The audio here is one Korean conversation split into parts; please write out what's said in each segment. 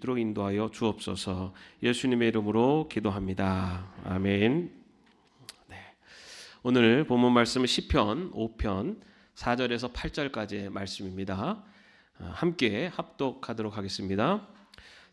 되도록 인도하여 주옵소서. 예수님의 이름으로 기도합니다. 아멘. 네. 오늘 본문 말씀은 시편 5편 4절에서 8절까지의 말씀입니다. 함께 합독하도록 하겠습니다.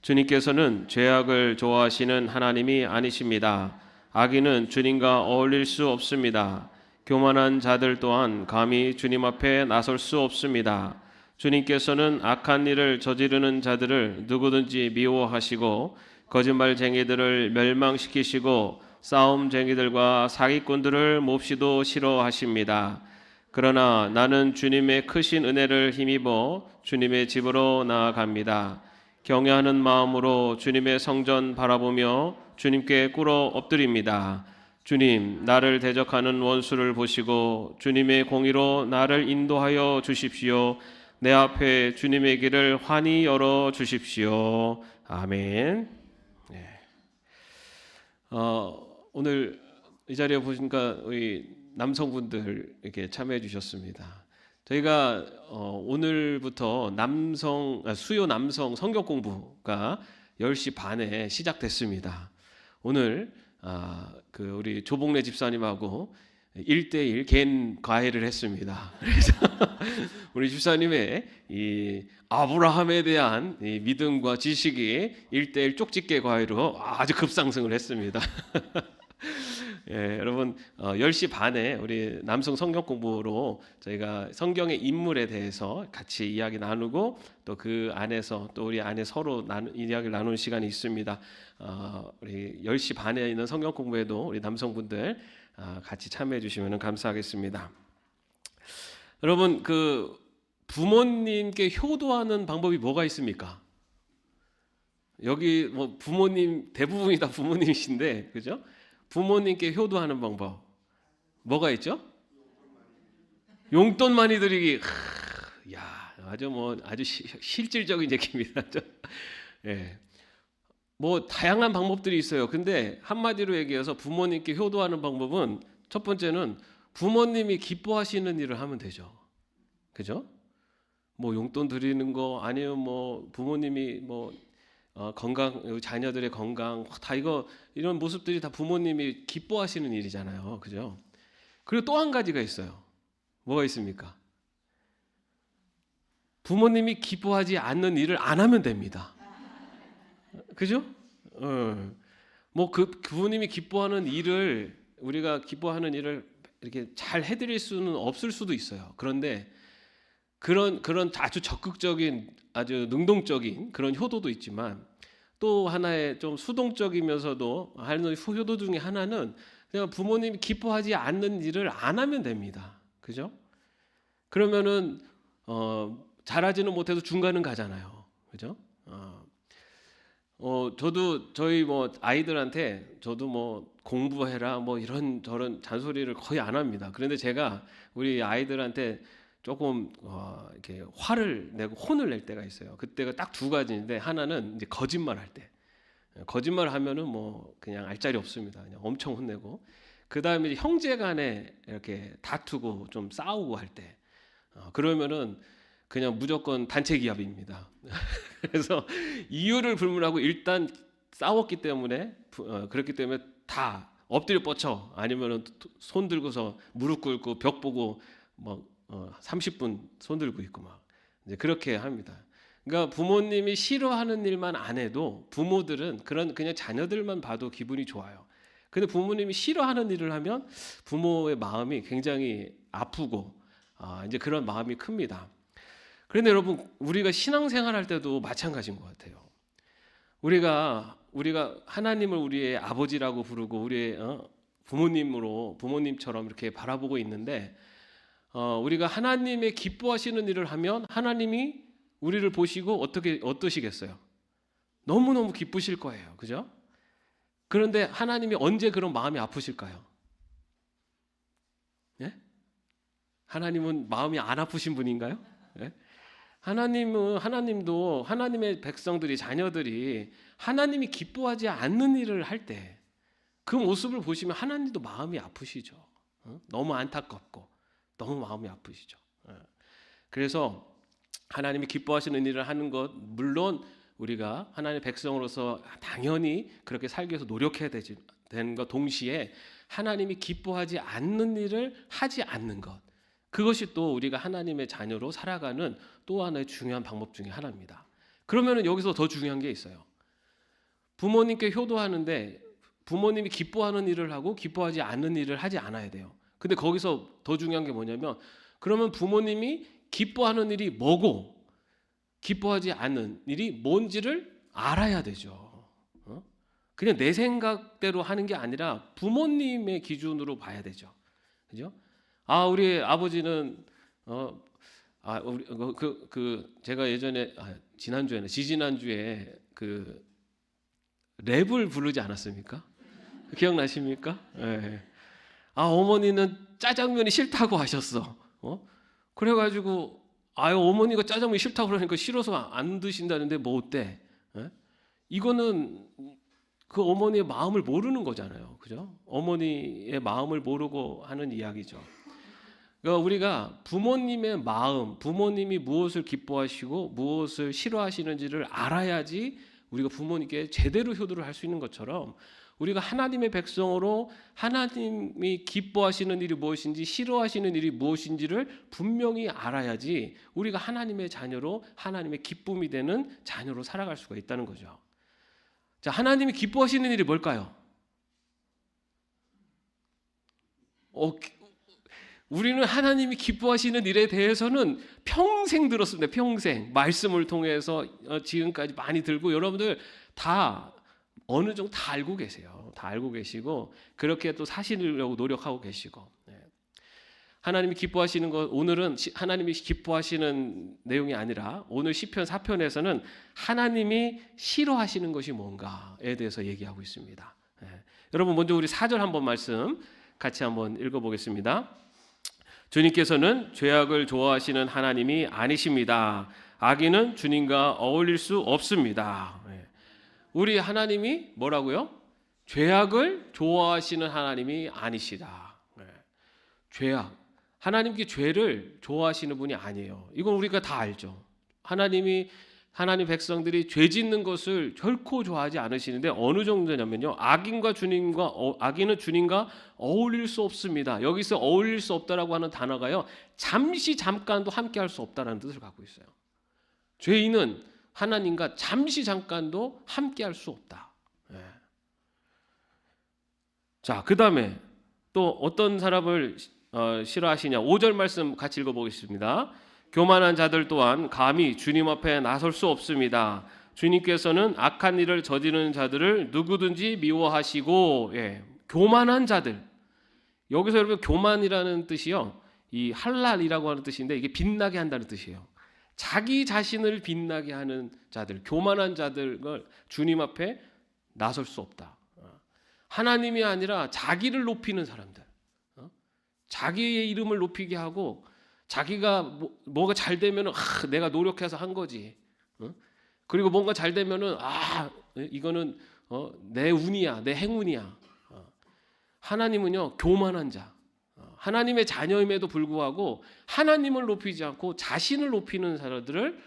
주님께서는 죄악을 좋아하시는 하나님이 아니십니다. 악인은 주님과 어울릴 수 없습니다. 교만한 자들 또한 감히 주님 앞에 나설 수 없습니다. 주님께서는 악한 일을 저지르는 자들을 누구든지 미워하시고 거짓말쟁이들을 멸망시키시고 싸움쟁이들과 사기꾼들을 몹시도 싫어하십니다. 그러나 나는 주님의 크신 은혜를 힘입어 주님의 집으로 나아갑니다. 경외하는 마음으로 주님의 성전 바라보며 주님께 꿇어 엎드립니다. 주님, 나를 대적하는 원수를 보시고 주님의 공의로 나를 인도하여 주십시오. 내 앞에 주님의 길을 환히 열어 주십시오. 아멘. 네. 오늘 이 자리에 보니까 우리 남성분들 이렇게 참여해 주셨습니다. 저희가 오늘부터 수요 남성 성경 공부가 10시 반에 시작됐습니다. 오늘 우리 조복래 집사님하고 1대1 개인 과외를 했습니다. 그래서 우리 집사님의 이 아브라함에 대한 이 믿음과 지식이 1대1 쪽집게 과외로 아주 급상승을 했습니다. 예, 여러분 10시 반에 우리 남성 성경 공부로 저희가 성경의 인물에 대해서 같이 이야기 나누고 또 그 안에서 또 우리 안에 서로 이야기를 나누는 시간이 있습니다. 우리 10시 반에 있는 성경 공부에도 우리 남성분들 같이 참여해 주시면 감사하겠습니다. 여러분 그 부모님께 효도하는 방법이 뭐가 있습니까? 여기 뭐 부모님 대부분이 다 부모님이신데 그죠? 부모님께 효도하는 방법 뭐가 있죠? 용돈 많이 드리기. 아주 실질적인 얘기입니다. 예. 뭐 다양한 방법들이 있어요. 근데 한마디로 얘기해서 부모님께 효도하는 방법은 첫 번째는 부모님이 기뻐하시는 일을 하면 되죠. 그죠? 뭐 용돈 드리는 거 아니면 뭐 부모님이 건강, 자녀들의 건강 다 이런 모습들이 다 부모님이 기뻐하시는 일이잖아요. 그죠? 그리고 또 한 가지가 있어요. 뭐가 있습니까? 부모님이 기뻐하지 않는 일을 안 하면 됩니다. 그죠? 부모님이 기뻐하는 일을 우리가 기뻐하는 일을 이렇게 잘 해드릴 수는 없을 수도 있어요. 그런데 그런 아주 적극적인 아주 능동적인 그런 효도도 있지만 또 하나의 좀 수동적이면서도 하는 효도 중에 하나는 그냥 부모님이 기뻐하지 않는 일을 안 하면 됩니다. 그죠? 그러면은 잘하지는 못해도 중간은 가잖아요. 그죠? 저도 저희 아이들한테 저도 공부해라 이런 저런 잔소리를 거의 안 합니다. 그런데 제가 우리 아이들한테 조금 이렇게 화를 내고 혼을 낼 때가 있어요. 그때가 딱 두 가지인데 하나는 이제 거짓말할 때. 거짓말하면은 그냥 알짜리 없습니다. 그냥 엄청 혼내고. 그다음에 형제간에 이렇게 다투고 좀 싸우고 할 때. 그러면은 그냥 무조건 단체 기합입니다. 그래서 이유를 불문하고 일단 싸웠기 때문에 그렇기 때문에 다 엎드려 뻗쳐 아니면은 손 들고서 무릎 꿇고 벽 보고 30분 손 들고 있고 이제 그렇게 합니다. 그러니까 부모님이 싫어하는 일만 안 해도 부모들은 그냥 자녀들만 봐도 기분이 좋아요. 근데 부모님이 싫어하는 일을 하면 부모의 마음이 굉장히 아프고 이제 그런 마음이 큽니다. 그런데 여러분 우리가 신앙생활 할 때도 마찬가지인 것 같아요. 우리가 하나님을 우리의 아버지라고 부르고 우리의 부모님처럼 이렇게 바라보고 있는데 우리가 하나님의 기뻐하시는 일을 하면 하나님이 우리를 보시고 어떠시겠어요? 너무너무 기쁘실 거예요. 그죠? 그런데 하나님이 언제 그런 마음이 아프실까요? 예? 하나님은 마음이 안 아프신 분인가요? 예? 하나님도 하나님의 백성들이 자녀들이 하나님이 기뻐하지 않는 일을 할 때 그 모습을 보시면 하나님도 마음이 아프시죠. 너무 안타깝고 너무 마음이 아프시죠. 그래서 하나님이 기뻐하시는 일을 하는 것 물론 우리가 하나님의 백성으로서 당연히 그렇게 살기 위해서 노력해야 되는 것 동시에 하나님이 기뻐하지 않는 일을 하지 않는 것, 그것이 또 우리가 하나님의 자녀로 살아가는 또 하나의 중요한 방법 중에 하나입니다. 그러면 여기서 더 중요한 게 있어요. 부모님께 효도하는데 부모님이 기뻐하는 일을 하고 기뻐하지 않는 일을 하지 않아야 돼요. 근데 거기서 더 중요한 게 뭐냐면, 그러면 부모님이 기뻐하는 일이 뭐고 기뻐하지 않는 일이 뭔지를 알아야 되죠. 그냥 내 생각대로 하는 게 아니라 부모님의 기준으로 봐야 되죠. 그죠? 우리 아버지는 우리 제가 예전에 지지난주에 그 랩을 부르지 않았습니까? 기억나십니까? 네. 어머니는 짜장면이 싫다고 하셨어. 그래가지고 어머니가 짜장면이 싫다고 그러니까 싫어서 안 드신다는데 뭐 어때? 이거는 그 어머니의 마음을 모르는 거잖아요. 그죠? 어머니의 마음을 모르고 하는 이야기죠. 그러니까 우리가 부모님의 마음, 부모님이 무엇을 기뻐하시고 무엇을 싫어하시는지를 알아야지 우리가 부모님께 제대로 효도를 할 수 있는 것처럼, 우리가 하나님의 백성으로 하나님이 기뻐하시는 일이 무엇인지 싫어하시는 일이 무엇인지를 분명히 알아야지 우리가 하나님의 자녀로 하나님의 기쁨이 되는 자녀로 살아갈 수가 있다는 거죠. 자, 하나님이 기뻐하시는 일이 뭘까요? 우리는 하나님이 기뻐하시는 일에 대해서는 평생 들었습니다. 평생 말씀을 통해서 지금까지 많이 들고, 여러분들 다 어느 정도 다 알고 계세요. 다 알고 계시고 그렇게 또 사시려고 노력하고 계시고. 하나님이 기뻐하시는 것, 오늘은 하나님이 기뻐하시는 내용이 아니라 오늘 시편 4편에서는 하나님이 싫어하시는 것이 뭔가에 대해서 얘기하고 있습니다. 여러분 먼저 우리 4절 한번 말씀 같이 한번 읽어보겠습니다. 주님께서는 죄악을 좋아하시는 하나님이 아니십니다. 악인은 주님과 어울릴 수 없습니다. 우리 하나님이 뭐라고요? 죄악을 좋아하시는 하나님이 아니시다. 죄악. 하나님께 죄를 좋아하시는 분이 아니에요. 이건 우리가 다 알죠. 하나님 백성들이 죄 짓는 것을 결코 좋아하지 않으시는데 어느 정도냐면요. 악인은 주님과 어울릴 수 없습니다. 여기서 어울릴 수 없다라고 하는 단어가요. 잠깐도 함께 할 수 없다라는 뜻을 갖고 있어요. 죄인은 하나님과 잠깐도 함께 할 수 없다. 자, 그다음에 또 어떤 사람을 싫어하시냐? 5절 말씀 같이 읽어보겠습니다. 교만한 자들 또한 감히 주님 앞에 나설 수 없습니다. 주님께서는 악한 일을 저지르는 자들을 누구든지 미워하시고, 교만한 자들. 여기서 여러분 교만이라는 뜻이요, 이 할랄이라고 하는 뜻인데 이게 빛나게 한다는 뜻이에요. 자기 자신을 빛나게 하는 자들, 교만한 자들을 주님 앞에 나설 수 없다. 하나님이 아니라 자기를 높이는 사람들, 자기의 이름을 높이게 하고 자기가 뭐가 잘 되면은 내가 노력해서 한 거지. 그리고 뭔가 잘 되면은 이거는 내 운이야, 내 행운이야. 하나님은요 교만한 자, 하나님의 자녀임에도 불구하고 하나님을 높이지 않고 자신을 높이는 사람들을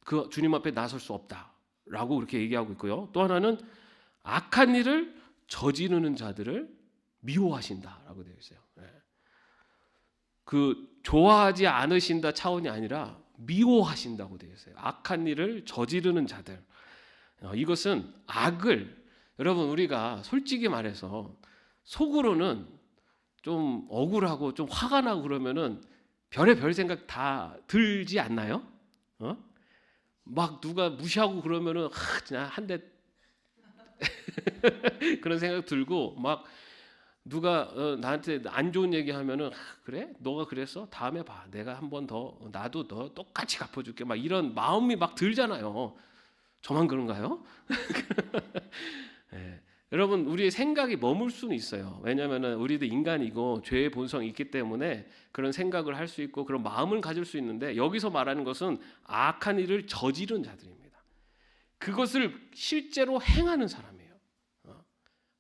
그 주님 앞에 나설 수 없다라고 그렇게 얘기하고 있고요. 또 하나는 악한 일을 저지르는 자들을 미워하신다라고 되어 있어요. 그 좋아하지 않으신다 차원이 아니라 미워하신다고 되어 있어요. 악한 일을 저지르는 자들. 이것은 악을, 여러분 우리가 솔직히 말해서 속으로는 좀 억울하고 좀 화가 나고 그러면은 별의별 생각 다 들지 않나요? 막 누가 무시하고 그러면은 그냥 한 대 그런 생각 들고, 막 누가 나한테 안 좋은 얘기 하면은 그래? 너가 그랬어? 다음에 봐. 내가 한 번 더, 나도 너 똑같이 갚아줄게. 막 이런 마음이 막 들잖아요. 저만 그런가요? 여러분 우리의 생각이 머물 수는 있어요. 왜냐하면 우리도 인간이고 죄의 본성이 있기 때문에 그런 생각을 할 수 있고 그런 마음을 가질 수 있는데, 여기서 말하는 것은 악한 일을 저지른 자들입니다. 그것을 실제로 행하는 사람이에요.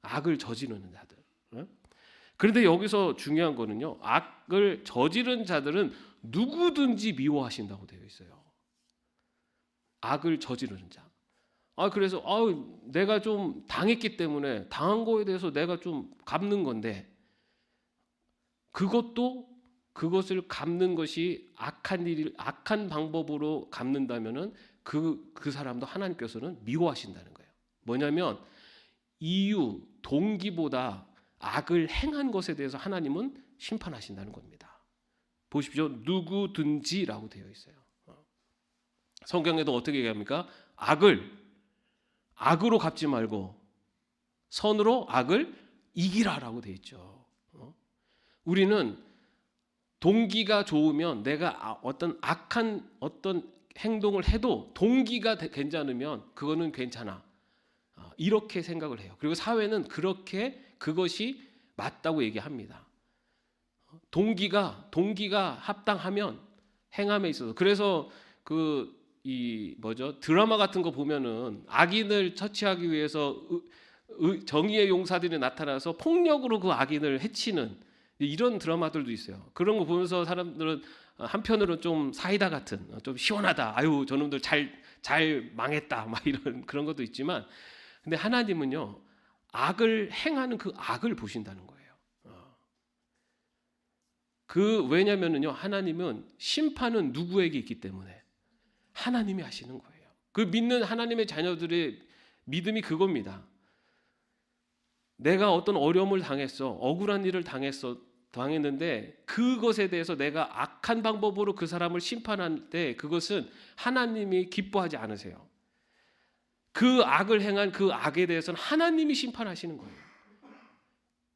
악을 저지르는 자들. 그런데 여기서 중요한 거는요, 악을 저지른 자들은 누구든지 미워하신다고 되어 있어요. 악을 저지르는 자. 그래서 내가 좀 당했기 때문에 당한 거에 대해서 내가 좀 갚는 건데, 그것을 갚는 것이 악한 방법으로 갚는다면은 그 사람도 하나님께서는 미워하신다는 거예요. 뭐냐면 이유, 동기보다 악을 행한 것에 대해서 하나님은 심판하신다는 겁니다. 보십시오. 누구든지라고 되어 있어요. 성경에도 어떻게 얘기합니까? 악으로 갚지 말고 선으로 악을 이기라라고 되어 있죠. 우리는 동기가 좋으면 내가 어떤 악한 어떤 행동을 해도 동기가 괜찮으면 그거는 괜찮아. 이렇게 생각을 해요. 그리고 사회는 그것이 맞다고 얘기합니다. 동기가 합당하면 행함에 있어서, 그래서 드라마 같은 거 보면은 악인을 처치하기 위해서 정의의 용사들이 나타나서 폭력으로 그 악인을 해치는 이런 드라마들도 있어요. 그런 거 보면서 사람들은 한편으로는 좀 사이다 같은, 좀 시원하다, 아유 저놈들 잘 망했다, 막 이런 그런 것도 있지만, 근데 하나님은요 악을 행하는 그 악을 보신다는 거예요. 왜냐면은요 하나님은 심판은 누구에게 있기 때문에 하나님이 하시는 거예요. 그 믿는 하나님의 자녀들의 믿음이 그겁니다. 내가 어떤 어려움을 당했어, 억울한 일을 당했는데 그것에 대해서 내가 악한 방법으로 그 사람을 심판할 때 그것은 하나님이 기뻐하지 않으세요. 그 악을 행한 그 악에 대해서는 하나님이 심판하시는 거예요.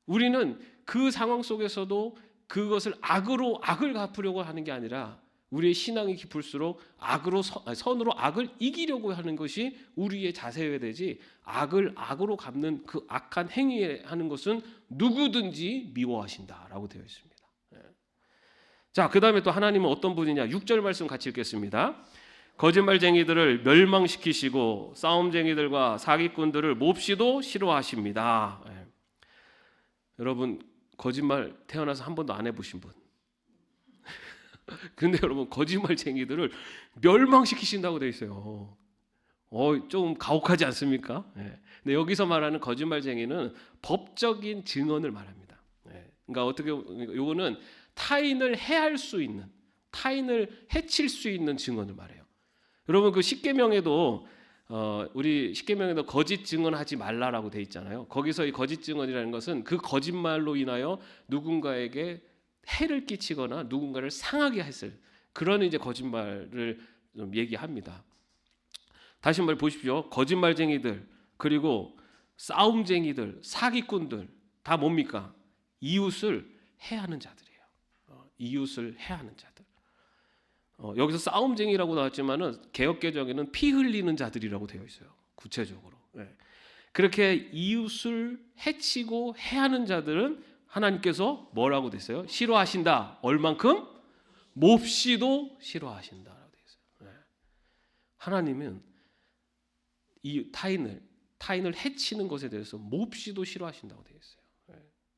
우리는 그 상황 속에서도 그것을 악을 갚으려고 하는 게 아니라 우리의 신앙이 깊을수록 선으로 악을 이기려고 하는 것이 우리의 자세여야 되지, 악으로 갚는 그 악한 행위에 하는 것은 누구든지 미워하신다라고 되어 있습니다. 자, 그 다음에 또 하나님은 어떤 분이냐, 6절 말씀 같이 읽겠습니다. 거짓말쟁이들을 멸망시키시고 싸움쟁이들과 사기꾼들을 몹시도 싫어하십니다. 여러분 거짓말 태어나서 한 번도 안 해보신 분? 근데 여러분 거짓말쟁이들을 멸망시키신다고 되어 있어요. 좀 가혹하지 않습니까? 근데 여기서 말하는 거짓말쟁이는 법적인 증언을 말합니다. 그러니까 어떻게, 요거는 타인을 해할 수 있는, 타인을 해칠 수 있는 증언을 말해요. 여러분 그 십계명에도 우리 십계명에도 거짓 증언하지 말라라고 돼 있잖아요. 거기서 이 거짓 증언이라는 것은 그 거짓말로 인하여 누군가에게 해를 끼치거나 누군가를 상하게 했을 그런 이제 거짓말을 좀 얘기합니다. 다시 한번 보십시오. 거짓말쟁이들, 그리고 싸움쟁이들, 사기꾼들 다 뭡니까? 이웃을 해하는 자들이에요. 이웃을 해하는 자들. 여기서 싸움쟁이라고 나왔지만은 개역개정에는 피 흘리는 자들이라고 되어 있어요. 구체적으로. 그렇게 이웃을 해치고 해하는 자들은 하나님께서 뭐라고 됐어요? 싫어하신다. 얼만큼? 몹시도 싫어하신다라고 되어 있어요. 하나님은 이 타인을 해치는 것에 대해서 몹시도 싫어하신다고 되어 있어요.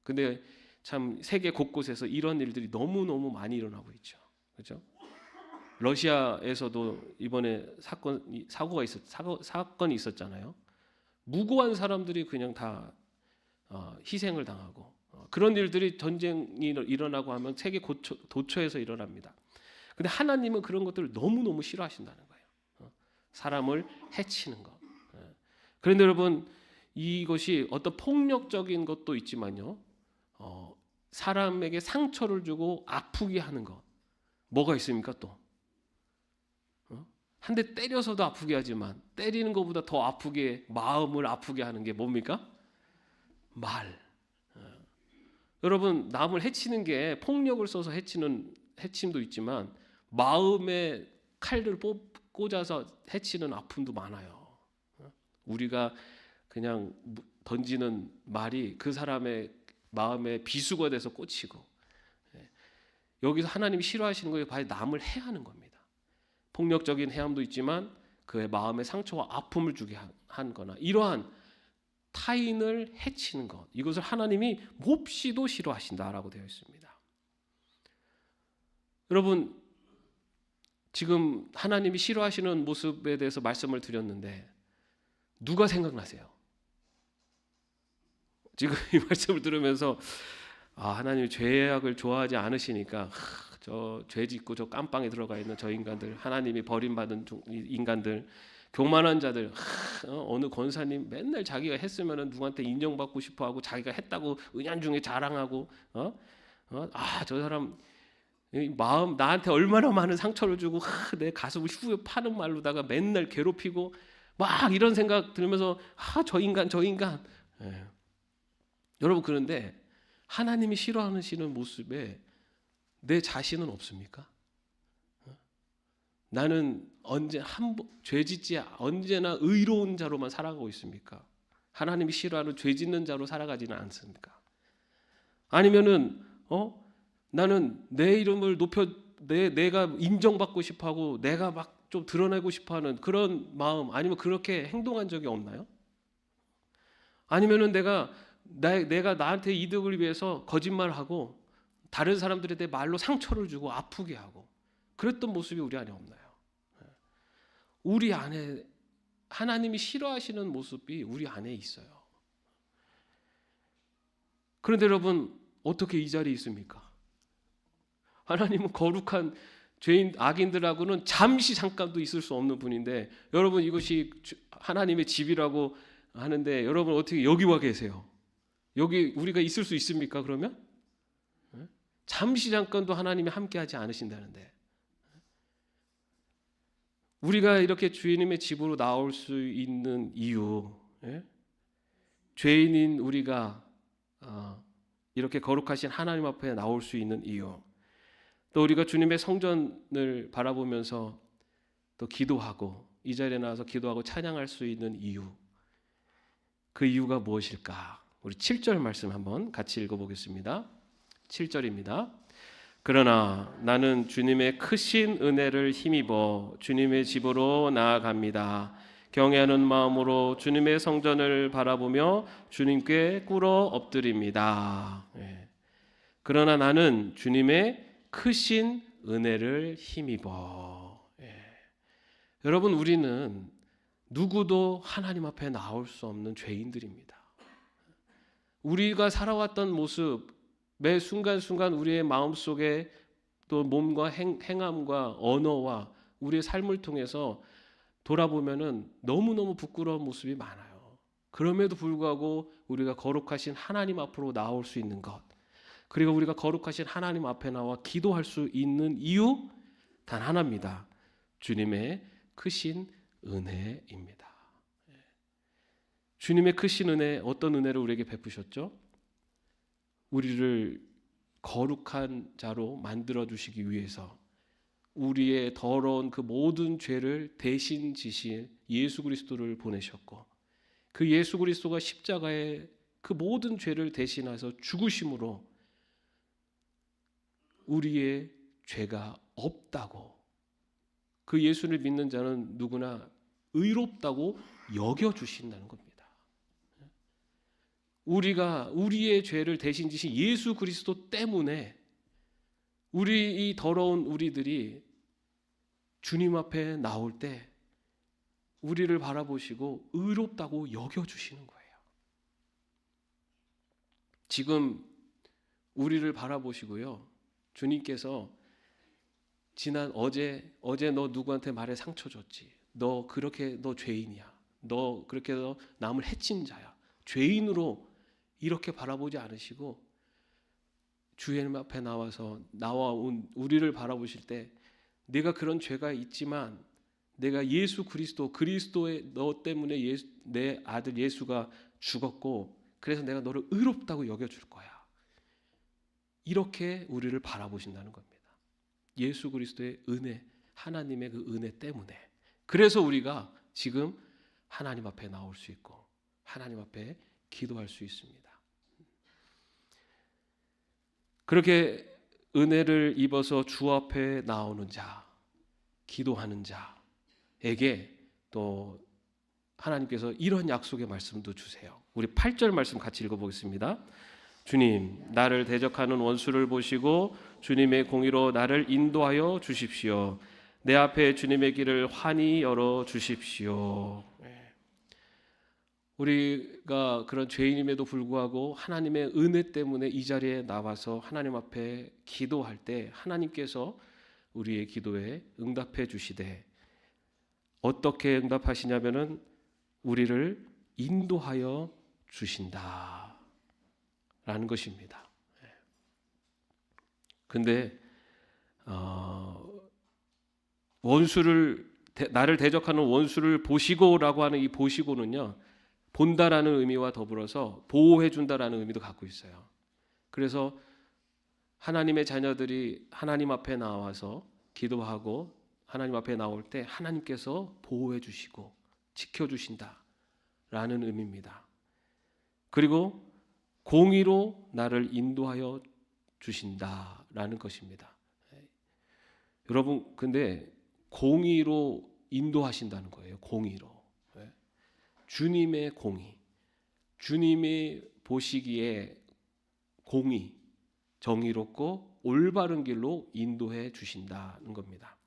근데 참 세계 곳곳에서 이런 일들이 너무너무 많이 일어나고 있죠. 그렇죠? 러시아에서도 이번에 사건이 있었잖아요. 무고한 사람들이 그냥 다 희생을 당하고, 그런 일들이 전쟁이 일어나고 하면 세계 도처에서 일어납니다. 근데 하나님은 그런 것들을 너무너무 싫어하신다는 거예요. 사람을 해치는 것. 그런데 여러분 이것이 어떤 폭력적인 것도 있지만요, 사람에게 상처를 주고 아프게 하는 것, 뭐가 있습니까? 또 한 대 때려서도 아프게 하지만 때리는 것보다 더 아프게, 마음을 아프게 하는 게 뭡니까? 말. 여러분 남을 해치는 게 폭력을 써서 해침도 있지만 마음에 칼을 꽂아서 해치는 아픔도 많아요. 우리가 그냥 던지는 말이 그 사람의 마음에 비수가 돼서 꽂히고, 여기서 하나님이 싫어하시는 거에 바로 남을 해하는 겁니다. 폭력적인 해함도 있지만 그의 마음에 상처와 아픔을 주게 한 거나 이러한 타인을 해치는 것, 이것을 하나님이 몹시도 싫어하신다라고 되어 있습니다. 여러분 지금 하나님이 싫어하시는 모습에 대해서 말씀을 드렸는데 누가 생각나세요? 지금 이 말씀을 들으면서 하나님이 죄악을 좋아하지 않으시니까 저 죄 짓고 저 깜빵에 들어가 있는 저 인간들, 하나님이 버림받은 인간들, 교만한 자들, 어느 권사님 맨날 자기가 했으면 누구한테 인정받고 싶어하고 자기가 했다고 은연중에 자랑하고 저 사람 마음 나한테 얼마나 많은 상처를 주고 내 가슴을 후벼 파는 말로다가 맨날 괴롭히고 막 이런 생각 들으면서 저 인간 예. 여러분, 그런데 하나님이 싫어하시는 모습에 내 자신은 없습니까? 나는 죄 짓지 언제나 의로운 자로만 살아가고 있습니까? 하나님이 싫어하는 죄 짓는 자로 살아가지는 않습니까? 아니면은 나는 내 이름을 내가 인정받고 싶어하고 내가 막 좀 드러내고 싶어하는 그런 마음, 아니면 그렇게 행동한 적이 없나요? 아니면은 내가 나한테 이득을 위해서 거짓말하고 다른 사람들에 대해 말로 상처를 주고 아프게 하고 그랬던 모습이 우리 안에 없나요? 우리 안에 하나님이 싫어하시는 모습이 우리 안에 있어요. 그런데 여러분, 어떻게 이 자리에 있습니까? 하나님은 거룩한 죄인 악인들하고는 잠깐도 있을 수 없는 분인데, 여러분, 이것이 하나님의 집이라고 하는데 여러분 어떻게 여기 와 계세요? 여기 우리가 있을 수 있습니까? 그러면 잠깐도 하나님이 함께하지 않으신다는데, 우리가 이렇게 주님의 집으로 나올 수 있는 이유, 죄인인 우리가 이렇게 거룩하신 하나님 앞에 나올 수 있는 이유, 또 우리가 주님의 성전을 바라보면서 또 기도하고 이 자리에 나와서 기도하고 찬양할 수 있는 이유, 그 이유가 무엇일까? 우리 7절 말씀 한번 같이 읽어보겠습니다. 7절입니다. 그러나 나는 주님의 크신 은혜를 힘입어 주님의 집으로 나아갑니다. 경외하는 마음으로 주님의 성전을 바라보며 주님께 꿇어 엎드립니다. 그러나 나는 주님의 크신 은혜를 힘입어. 여러분, 우리는 누구도 하나님 앞에 나올 수 없는 죄인들입니다. 우리가 살아왔던 모습, 매 순간순간 우리의 마음속에 또 몸과 행함과 언어와 우리의 삶을 통해서 돌아보면은 너무너무 부끄러운 모습이 많아요. 그럼에도 불구하고 우리가 거룩하신 하나님 앞으로 나올 수 있는 것, 그리고 우리가 거룩하신 하나님 앞에 나와 기도할 수 있는 이유 단 하나입니다. 주님의 크신 은혜입니다. 주님의 크신 은혜, 어떤 은혜를 우리에게 베푸셨죠? 우리를 거룩한 자로 만들어 주시기 위해서 우리의 더러운 그 모든 죄를 대신 지신 예수 그리스도를 보내셨고, 그 예수 그리스도가 십자가에 그 모든 죄를 대신해서 죽으심으로 우리의 죄가 없다고, 그 예수를 믿는 자는 누구나 의롭다고 여겨주신다는 겁니다. 우리가 우리의 죄를 대신 지신 예수 그리스도 때문에 우리 이 더러운 우리들이 주님 앞에 나올 때 우리를 바라보시고 의롭다고 여겨주시는 거예요. 지금 우리를 바라보시고요, 주님께서 지난 어제 너 누구한테 말에 상처 줬지, 너 죄인이야, 너 그렇게 해서 남을 해친 자야, 죄인으로 이렇게 바라보지 않으시고 주님 앞에 나와 온 우리를 바라보실 때, 내가 그런 죄가 있지만 내가 예수 그리스도의 너 때문에 내 아들 예수가 죽었고 그래서 내가 너를 의롭다고 여겨줄 거야, 이렇게 우리를 바라보신다는 겁니다. 예수 그리스도의 은혜, 하나님의 그 은혜 때문에, 그래서 우리가 지금 하나님 앞에 나올 수 있고 하나님 앞에 기도할 수 있습니다. 그렇게 은혜를 입어서 주 앞에 나오는 자, 기도하는 자에게 또 하나님께서 이런 약속의 말씀도 주세요. 우리 8절 말씀 같이 읽어보겠습니다. 주님, 나를 대적하는 원수를 보시고 주님의 공의로 나를 인도하여 주십시오. 내 앞에 주님의 길을 환히 열어 주십시오. 우리가 그런 죄인임에도 불구하고 하나님의 은혜 때문에 이 자리에 나와서 하나님 앞에 기도할 때 하나님께서 우리의 기도에 응답해 주시되, 어떻게 응답하시냐면은 우리를 인도하여 주신다라는 것입니다. 근데 나를 대적하는 원수를 보시고라고 하는 이 보시고는요, 본다라는 의미와 더불어서 보호해 준다라는 의미도 갖고 있어요. 그래서 하나님의 자녀들이 하나님 앞에 나와서 기도하고 하나님 앞에 나올 때 하나님께서 보호해 주시고 지켜 주신다라는 의미입니다. 그리고 공의로 나를 인도하여 주신다라는 것입니다. 여러분, 근데 공의로 인도하신다는 거예요. 공의로. 주님의 공의, 주님이 보시기에 공의, 정의롭고 올바른 길로 인도해 주신다는 겁니다.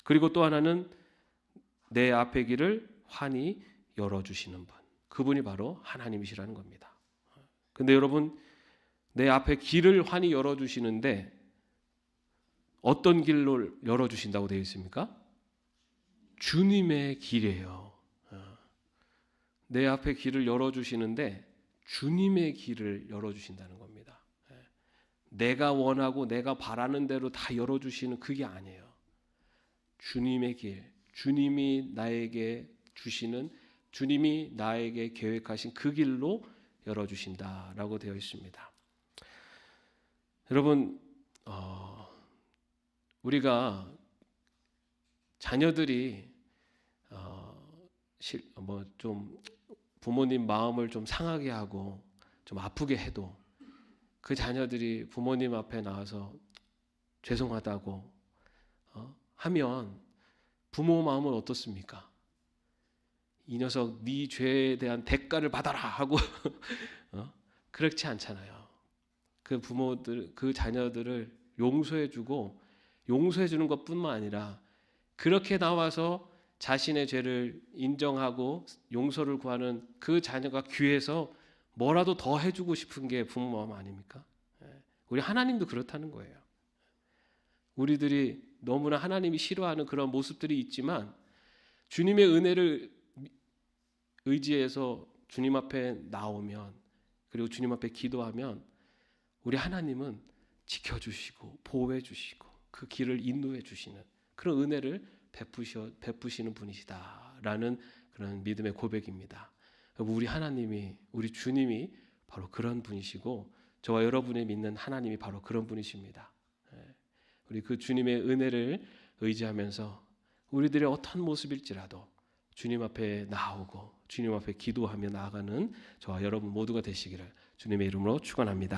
그리고 또 하나는 내 앞의 길을 환히 열어주시는 분, 그분이 바로 하나님이시라는 겁니다. 근데 여러분, 내 앞에 길을 환히 열어주시는데 어떤 길로 열어주신다고 되어 있습니까? 주님의 길이에요. 내 앞에 길을 열어주시는데 주님의 길을 열어주신다는 겁니다. 내가 원하고 내가 바라는 대로 다 열어주시는 그게 아니에요. 주님의 길, 주님이 나에게 주시는, 주님이 나에게 계획하신 그 길로 열어주신다라고 되어 있습니다. 여러분, 우리가 자녀들이 좀 부모님 마음을 좀 상하게 하고 좀 아프게 해도 그 자녀들이 부모님 앞에 나와서 죄송하다고 하면 부모 마음은 어떻습니까? 이 녀석 네 죄에 대한 대가를 받아라 하고 그렇지 않잖아요. 그 부모들, 그 자녀들을 용서해주고, 용서해주는 것뿐만 아니라 그렇게 나와서 자신의 죄를 인정하고 용서를 구하는 그 자녀가 귀해서 뭐라도 더 해주고 싶은 게 부모 마음 아닙니까? 우리 하나님도 그렇다는 거예요. 우리들이 너무나 하나님이 싫어하는 그런 모습들이 있지만 주님의 은혜를 의지해서 주님 앞에 나오면, 그리고 주님 앞에 기도하면 우리 하나님은 지켜주시고 보호해 주시고 그 길을 인도해 주시는 그런 은혜를 베푸시는 분이시다라는 그런 믿음의 고백입니다. 우리 하나님이, 우리 주님이 바로 그런 분이시고 저와 여러분이 믿는 하나님이 바로 그런 분이십니다. 우리 그 주님의 은혜를 의지하면서 우리들의 어떤 모습일지라도 주님 앞에 나오고 주님 앞에 기도하며 나아가는 저와 여러분 모두가 되시기를 주님의 이름으로 축원합니다.